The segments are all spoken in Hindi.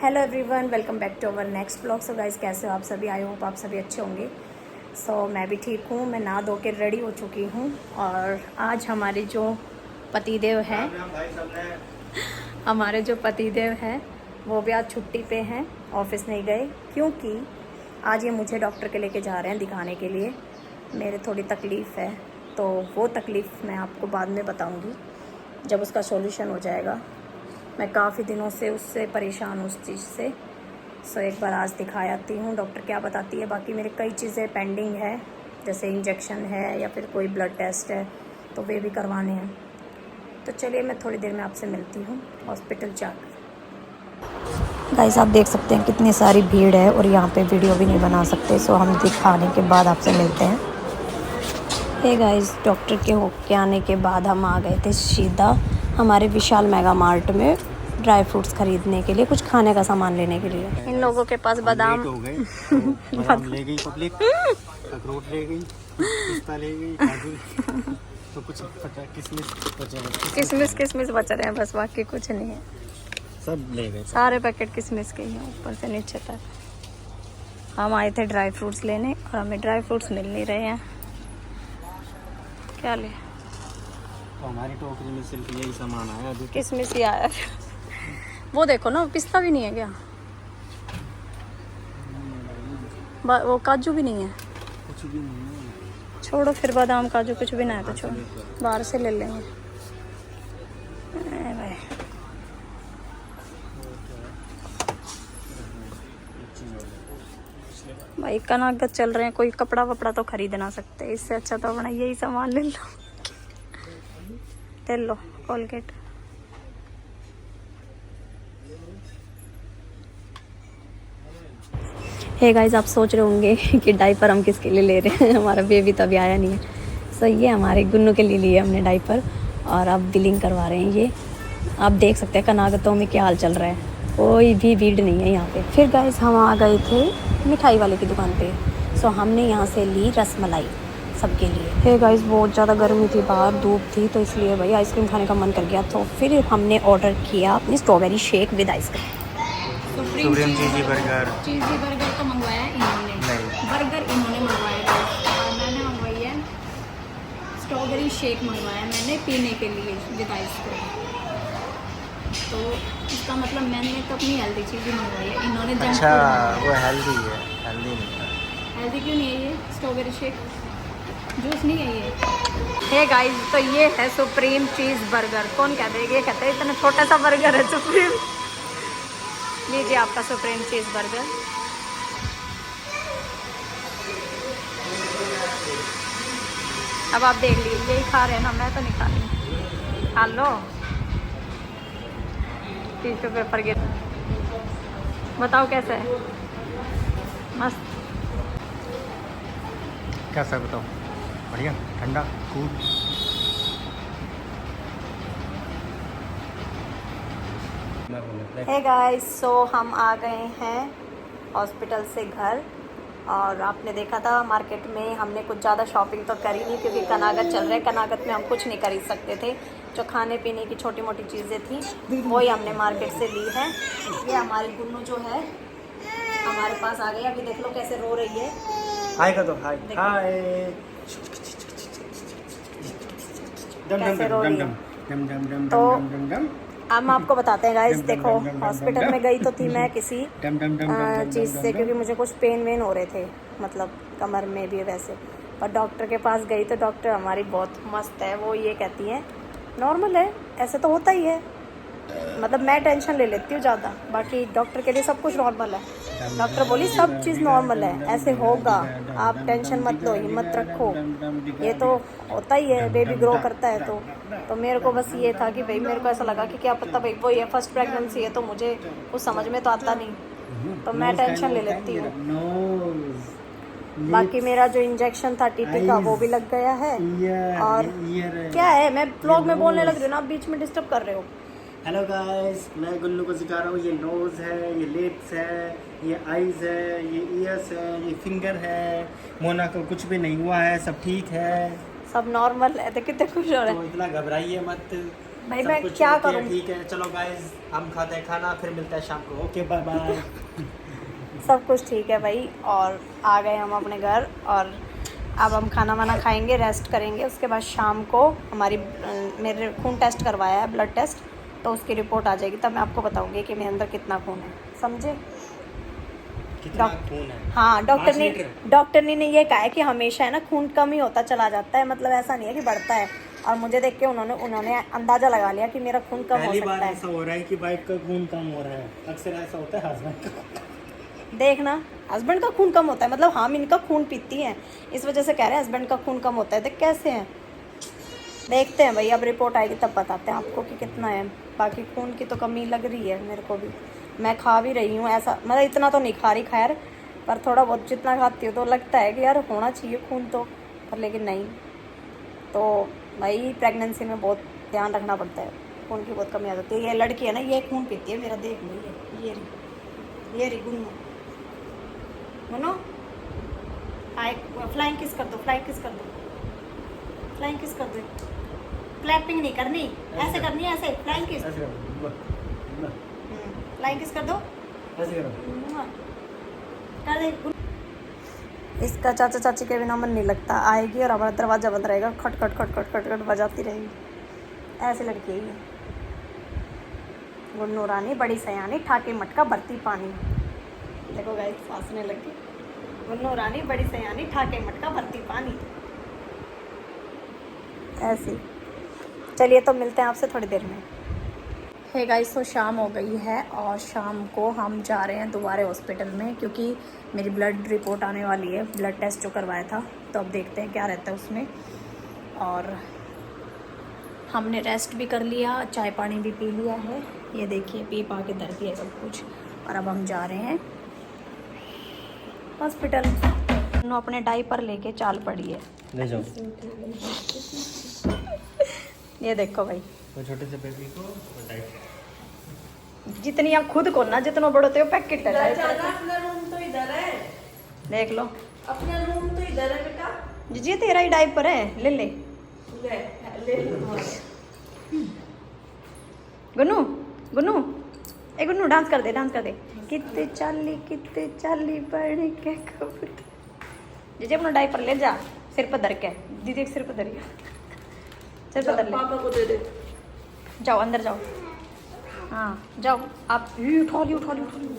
Hello everyone, welcome back to our next blog. So guys, कैसे हो आप सभी? आई होप आप सभी अच्छे होंगे। मैं भी ठीक हूँ। मैं नहा धो के रेडी हो चुकी हूँ और आज हमारे जो पतिदेव हैं वो भी आज छुट्टी पे हैं, ऑफिस नहीं गए, क्योंकि आज ये मुझे डॉक्टर के लेके जा रहे हैं दिखाने के लिए। मेरे थोड़ी तकलीफ़ है, तो वो तकलीफ़ मैं आपको बाद में बताऊँगी जब उसका सॉल्यूशन हो जाएगा। मैं काफ़ी दिनों से उससे परेशान हूँ, उस चीज़ से। एक बार आज दिखा आती हूँ, डॉक्टर क्या बताती है। बाकी मेरे कई चीज़ें पेंडिंग है, जैसे इंजेक्शन है या फिर कोई ब्लड टेस्ट है, तो वे भी करवाने हैं। तो चलिए, मैं थोड़ी देर में आपसे मिलती हूँ हॉस्पिटल जाकर। गाइस, आप देख सकते हैं कितनी सारी भीड़ है और यहाँ पे वीडियो भी नहीं बना सकते। हम दिखाने के बाद आपसे मिलते हैं। हे गाइस, डॉक्टर के होके आने के बाद हम आ गए थे सीधा हमारे विशाल मेगा मार्ट में ड्राई फ्रूट्स खरीदने के लिए, कुछ खाने का सामान लेने के लिए। इन लोगों के पास बादाम हो गए, तो बादाम ले गई पब्लिक, अखरोट ले गई, पिस्ता ले गई, काजू तो कुछ बचा, किशमिश बच रहे हैं बस, बाकी कुछ नहीं है। सब ले गए, सारे पैकेट किशमिश के ही हैं, ऊपर से नीचे तक। हम आए थे ड्राई फ्रूट्स लेने और हमें ड्राई फ्रूट्स मिल नहीं रहे हैं। क्या ले? तो हमारी टोकरी में सिर्फ यही सामान आया अभी। किशमिश ही आया। वो देखो ना, पिस्ता भी नहीं है क्या? वो काजू भी नहीं है? कुछ भी नहीं है। छोड़ो फिर, बादाम काजू कुछ भी ना है तो छोड़ो, बाहर से ले लेंगे। भाई भाई कनागत चल रहे हैं, कोई कपड़ा वपड़ा तो खरीद ना सकते, इससे अच्छा तो अपना यही सामान ले लो कोलगेट। हे गाइस, आप सोच रहे होंगे कि डाइपर हम किसके लिए ले रहे हैं। हमारा बेबी तो अभी आया नहीं है। ये हमारे गुन्नू के लिए लिए हमने डाइपर और अब बिलिंग करवा रहे हैं। ये आप देख सकते हैं कनागतों में क्या हाल चल रहा है, कोई भी भीड़ नहीं है यहाँ पे। फिर गाइस, हम आ गए थे मिठाई वाले की दुकान पे। हमने यहाँ से ली रसमलाई सबके लिए। हे गाइस, बहुत ज़्यादा गर्मी थी, बाहर धूप थी, तो इसलिए भाई आइसक्रीम खाने का मन कर गया। तो फिर हमने ऑर्डर किया अपनी strawberry shake with ice cream. Supreme cheesy burger तो मंगवाया इन्होंने, बर्गर इन्होंने मंगवाया और मैंने मंगवाई है स्ट्रॉबेरी शेक, मंगवाया मैंने पीने के लिए विद आइसक्रीम। तो इसका मतलब मैंने तो अपनी हेल्दी चीज़ ही मंगवाई है, इन्होंने जंक अच्छा, फूड मंगवाया। वो हेल्दी है, हेल्दी नहीं है। हेल्दी क्यों नहीं है? ये स्ट्रॉबेरी शेक जूस नहीं है ये। हे गाइस, तो ये है सुप्रीम चीज़ बर्गर। कौन कहते हैं? ये कहते हैं इतना छोटा सा बर्गर है सुप्रीम। लीजिए आपका सुप्रीम चीज़ बर्गर। अब आप देख लीजिए, यही खा रहे हैं ना, मैं तो नहीं खा रही। खा लो, टिश्यू पेपर के। बताओ कैसा है? मस्त। कैसा बताओ? बढ़िया, ठंडा, कूल। हे गाइस, हम आ गए हैं हॉस्पिटल से घर और आपने देखा था मार्केट में हमने कुछ ज़्यादा शॉपिंग तो करी नहीं, क्योंकि कनागत चल रहा है। कनागत में हम कुछ नहीं खरीद सकते थे। जो खाने पीने की छोटी मोटी चीज़ें थी वही हमने मार्केट से ली है। ये हमारी गुन्नू जो है हमारे पास आ गई। अभी देख लो कैसे रो रही है। हाय का दो, हाय हाय। कैसे रो रही है। तो अब आपको बताते हैं गाइस। देखो, हॉस्पिटल में गई तो थी मैं किसी चीज़ से, क्योंकि मुझे कुछ पेन वेन हो रहे थे, मतलब कमर में भी वैसे। और डॉक्टर के पास गई तो डॉक्टर हमारी बहुत मस्त है। वो ये कहती है नॉर्मल है, ऐसे तो होता ही है। मतलब मैं टेंशन ले लेती हूँ ज़्यादा, बाकी डॉक्टर के लिए सब कुछ नॉर्मल है। डॉक्टर बोली सब चीज़ नॉर्मल है, ऐसे होगा, आप टेंशन मत लो, हिम्मत रखो, ये तो होता ही है, बेबी ग्रो करता है। तो मेरे को बस ये था कि भाई, मेरे को ऐसा लगा कि क्या पता भाई वो ये फर्स्ट प्रेगनेंसी है, तो मुझे कुछ समझ में तो आता नहीं, तो मैं टेंशन ले लेती हूँ। बाकी मेरा जो इंजेक्शन था टीटी का वो भी लग गया है। और क्या है, मैं ब्लॉग में बोलने लग रही हूँ ना, आप बीच में डिस्टर्ब कर रहे हो। हेलो गाइस, मैं गुल्लू को सिखा रहा हूँ। ये नोज़ है, ये लिप्स है, ये आईज है, ये ईयर्स है, ये फिंगर है। मोना को कुछ भी नहीं हुआ है, सब ठीक है, सब नॉर्मल है। तो कितने खुश हो रहे हैं। तो इतना घबराइए मत। भाई सब मैं कुछ क्या ओके है, करूं? ठीक है, चलो गाइस हम खाते हैं खाना, फिर मिलते हैं शाम को। Okay bye bye. सब कुछ ठीक है भाई, और आ गए हम अपने घर, और अब हम खाना वाना खाएंगे, रेस्ट करेंगे। उसके बाद शाम को हमारी मेरे खून टेस्ट करवाया है, ब्लड टेस्ट, तो उसकी रिपोर्ट आ जाएगी, तब मैं आपको बताऊंगी कि मेरे अंदर कितना खून है, समझे? कितना खून है? हाँ, 5 लीटर। डॉक्टर ने ये कहा है कि हमेशा है ना खून कम ही होता चला जाता है, मतलब ऐसा नहीं है कि बढ़ता है। और मुझे देख के उन्होंने अंदाजा लगा लिया कि मेरा खून कम हो पहली बार सकता है। ऐसा हो रहा है कि वाइफ का खून कम हो रहा है, अक्सर ऐसा होता है हस्बैंड का। देखना, हस्बैंड का खून कम होता है, मतलब हम इनका खून पीती हैं, इस वजह से कह रहे हैं हस्बैंड का खून कम होता है। देख कैसे हैं, देखते हैं भाई, अब रिपोर्ट आएगी तब बताते हैं आपको कि कितना है। बाकी खून की तो कमी लग रही है मेरे को भी, मैं खा भी रही हूँ ऐसा, मतलब इतना तो नहीं खा रही खैर, पर थोड़ा बहुत जितना खाती हूँ तो लगता है कि यार होना चाहिए खून तो, पर लेकिन नहीं। तो भाई प्रेगनेंसी में बहुत ध्यान रखना पड़ता है, खून की बहुत कमी आ जाती है। ये लड़की है ना, ये खून पीती है मेरा, देख लो ये रही गुन्नू। गुन्नू हाय, फ्लाइंग किस कर दो, फ्लाइंग किस कर दो, फ्लाइंग किस कर दो। क्लैपिंग नहीं करनी, ऐसे करनी है, ऐसे फ्लाइंग किस, फ्लाइंग किस कर दो, कर दे। इसका चाचा चाची के बिना मन नहीं लगता, आएगी और हमारा दरवाजा बंद रहेगा, खट खट खट खट खट खट बजाती रहेगी। ऐसी लड़की है ये गुन्नू रानी, बड़ी सयानी, ठाके मटका भरती पानी। देखो गाइस हंसने लगी, गुन्नू रानी बड़ी सयानी, ठाके मटका भरती पानी, ऐसी। चलिए तो मिलते हैं आपसे थोड़ी देर में। हे गाइस, तो शाम हो गई है और शाम को हम जा रहे हैं दोबारा हॉस्पिटल में, क्योंकि मेरी ब्लड रिपोर्ट आने वाली है, ब्लड टेस्ट जो करवाया था, तो अब देखते हैं क्या रहता है उसमें। और हमने रेस्ट भी कर लिया, चाय पानी भी पी लिया है, ये देखिए पी पा के धर दिया सब कुछ, और अब हम जा रहे हैं हॉस्पिटल। उन्होंने अपने डायपर लेके चाल पड़ी है, ले जाओ ये देखो भाई, वो छोटे से बेबी को जितनी आप खुद को ना जितना बड़े होते हो पैकेट है। अपना रूम तो इधर है, देख लो, अपना रूम तो इधर है बेटा। जी तेरा ही डायपर है, ले ले ले लो। गुन्नू, गुन्नू, ए गुन्नू डांस कर दे, डांस कर दे। कितने चाली बढ़ के कबूतर। जी अपना डायपर ले जा, सिर पर धर के, दीदी के सिर पर धरिए, सिर पर धर ले, पापा को दे दे। जाओ अंदर जाओ, हाँ जाओ आप। उठा लियो उठा लियो उठा लियो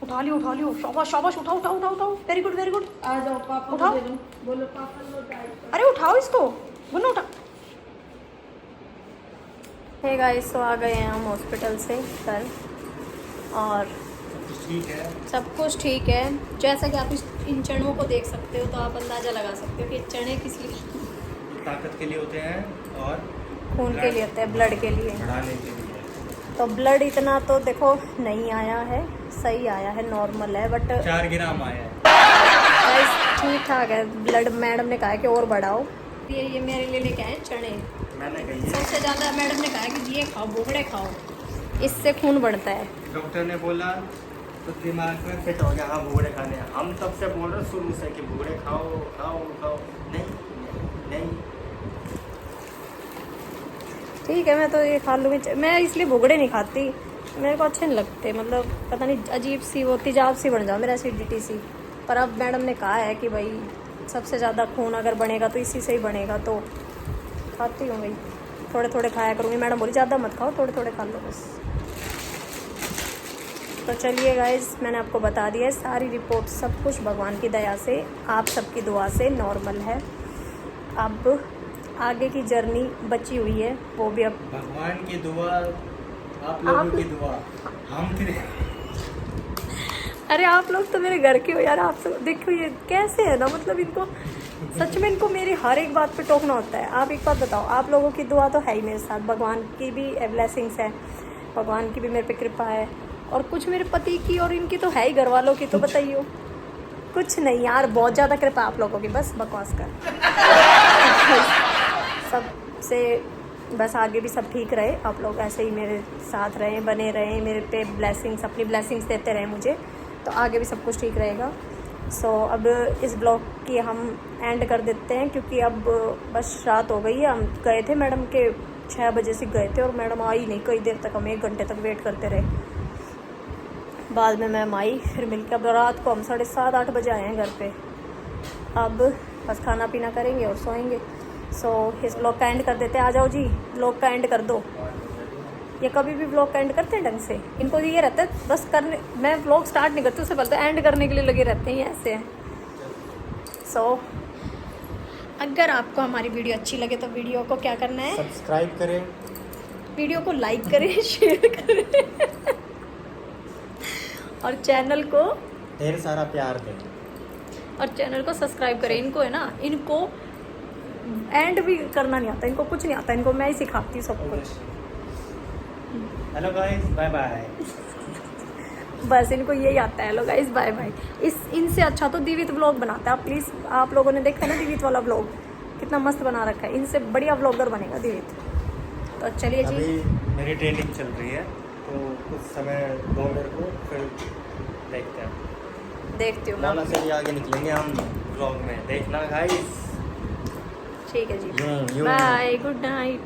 उठा लियो उठा लियो, शाबाश शाबाश, उठाओ उठाओ उठाओ उठाओ, वेरी गुड वेरी गुड। आ जाओ पापा उठाओ। को दे दो, बोलो पापा लो डायपर। अरे उठाओ इसको, गुन्नू उठा। हे गाइस, तो आ गए हैं हम हॉस्पिटल से कल, और ठीक है। सब कुछ ठीक है। जैसा कि आप इन चनों को देख सकते हो, तो आप अंदाज़ा लगा सकते हो कि चने किस लिए, ताकत के लिए होते हैं और खून के लिए होते हैं, ब्लड के लिए। बढ़ाने के लिए। तो ब्लड इतना तो देखो नहीं आया है, सही आया है, नॉर्मल है, बट 4 ग्राम आया है। गाइस ठीक ठाक है ब्लड। मैडम ने कहा है कि और बढ़ाओ। ये मेरे लिए लेके आए चने, मैंने कही है, सबसे ज़्यादा मैडम ने कहा है कि ये खाओ, बोगड़े खाओ, इससे खून बढ़ता है। डॉक्टर ने बोला तो दिमाग में फिट हो गया, हाँ भूगड़े खाने हैं। हम तब से बोल रहे शुरू से कि भूगड़े खाओ खाओ खाओ, नहीं नहीं। ठीक है, मैं तो ये खा लूँगी, मैं इसलिए भुगड़े नहीं खाती, मेरे को अच्छे नहीं लगते, मतलब पता नहीं अजीब सी वो तेजाब सी बन जाओ मेरा, एसिडिटी सी। पर अब मैडम ने कहा है कि भाई सबसे ज़्यादा खून अगर बनेगा तो इसी से ही बनेगा, तो खाती हूँ भाई, थोड़े थोड़े खाया करूँगी। मैडम बोली ज़्यादा मत खाओ, थोड़े थोड़े खा लो बस। तो चलिए गाइस, मैंने आपको बता दिया है सारी रिपोर्ट, सब कुछ भगवान की दया से, आप सबकी दुआ से नॉर्मल है। अब आगे की जर्नी बची हुई है, वो भी अब भगवान की दुआ, आप लोगों की दुआ, हम फिर। अरे आप लोग तो मेरे घर के हो यार, आप सब देखो ये कैसे है ना, मतलब इनको सच में इनको मेरी हर एक बात पे टोकना होता है। आप एक बात बताओ, आप लोगों की दुआ तो है ही मेरे साथ, भगवान की भी ब्लेसिंग्स है, भगवान की भी मेरे पे कृपा है, और कुछ मेरे पति की और इनकी तो है ही, घर वालों की तो बताइए। कुछ नहीं यार, बहुत ज़्यादा कृपा आप लोगों की, बस बकवास कर। सबसे बस आगे भी सब ठीक रहे, आप लोग ऐसे ही मेरे साथ रहें, बने रहें, मेरे पे ब्लेसिंग्स, अपनी ब्लेसिंग्स देते रहें मुझे, तो आगे भी सब कुछ ठीक रहेगा। सो अब इस ब्लॉग की हम एंड कर देते हैं, क्योंकि अब बस रात हो गई है। हम गए थे मैडम के 6 बजे से गए थे और मैडम आई नहीं, कई देर तक हम 1 घंटे तक वेट करते रहे। बाद में मैम आई, फिर मिलकर अब रात को हम 7:30-8 बजे आए हैं घर पे। अब बस खाना पीना करेंगे और सोएंगे। सो इस व्लॉग का एंड कर देते हैं। आ जाओ जी, व्लॉग का एंड कर दो। ये कभी भी व्लॉग का एंड करते हैं ढंग से? इनको ये रहता है बस करने, मैं व्लॉग स्टार्ट नहीं करती उससे पहले एंड करने के लिए लगे रहते हैं, ये ऐसे हैं। सो अगर आपको हमारी वीडियो अच्छी लगे तो वीडियो को क्या करना है, सब्सक्राइब करें, वीडियो को लाइक करें, शेयर करें और चैनल को ढेर सारा प्यार दें और चैनल को सब्सक्राइब करें। इनको है ना, इनको एंड भी करना नहीं आता, इनको कुछ नहीं आता, इनको मैं ही सिखाती हूँ सब कुछ। Hello guys, bye bye. बस इनको यही आता है, हेलो गाइस बाय बाय। इनसे अच्छा तो दिवित व्लॉग बनाता है। आप प्लीज़, आप लोगों ने देखा ना दिवित वाला व्लॉग कितना मस्त बना रखा है, इनसे बढ़िया व्लॉगर बनेगा दिवित। तो चलिए जी, अभी मेरी ट्रेनिंग चल रही है तो कुछ समय दो मेरे को, फिर देखते हैं। देखती हूँ मौलाना मैं। से भी आगे निकलेंगे हम ब्लॉग में, देखना गाइस। ठीक है जी, यूं। Bye, good night.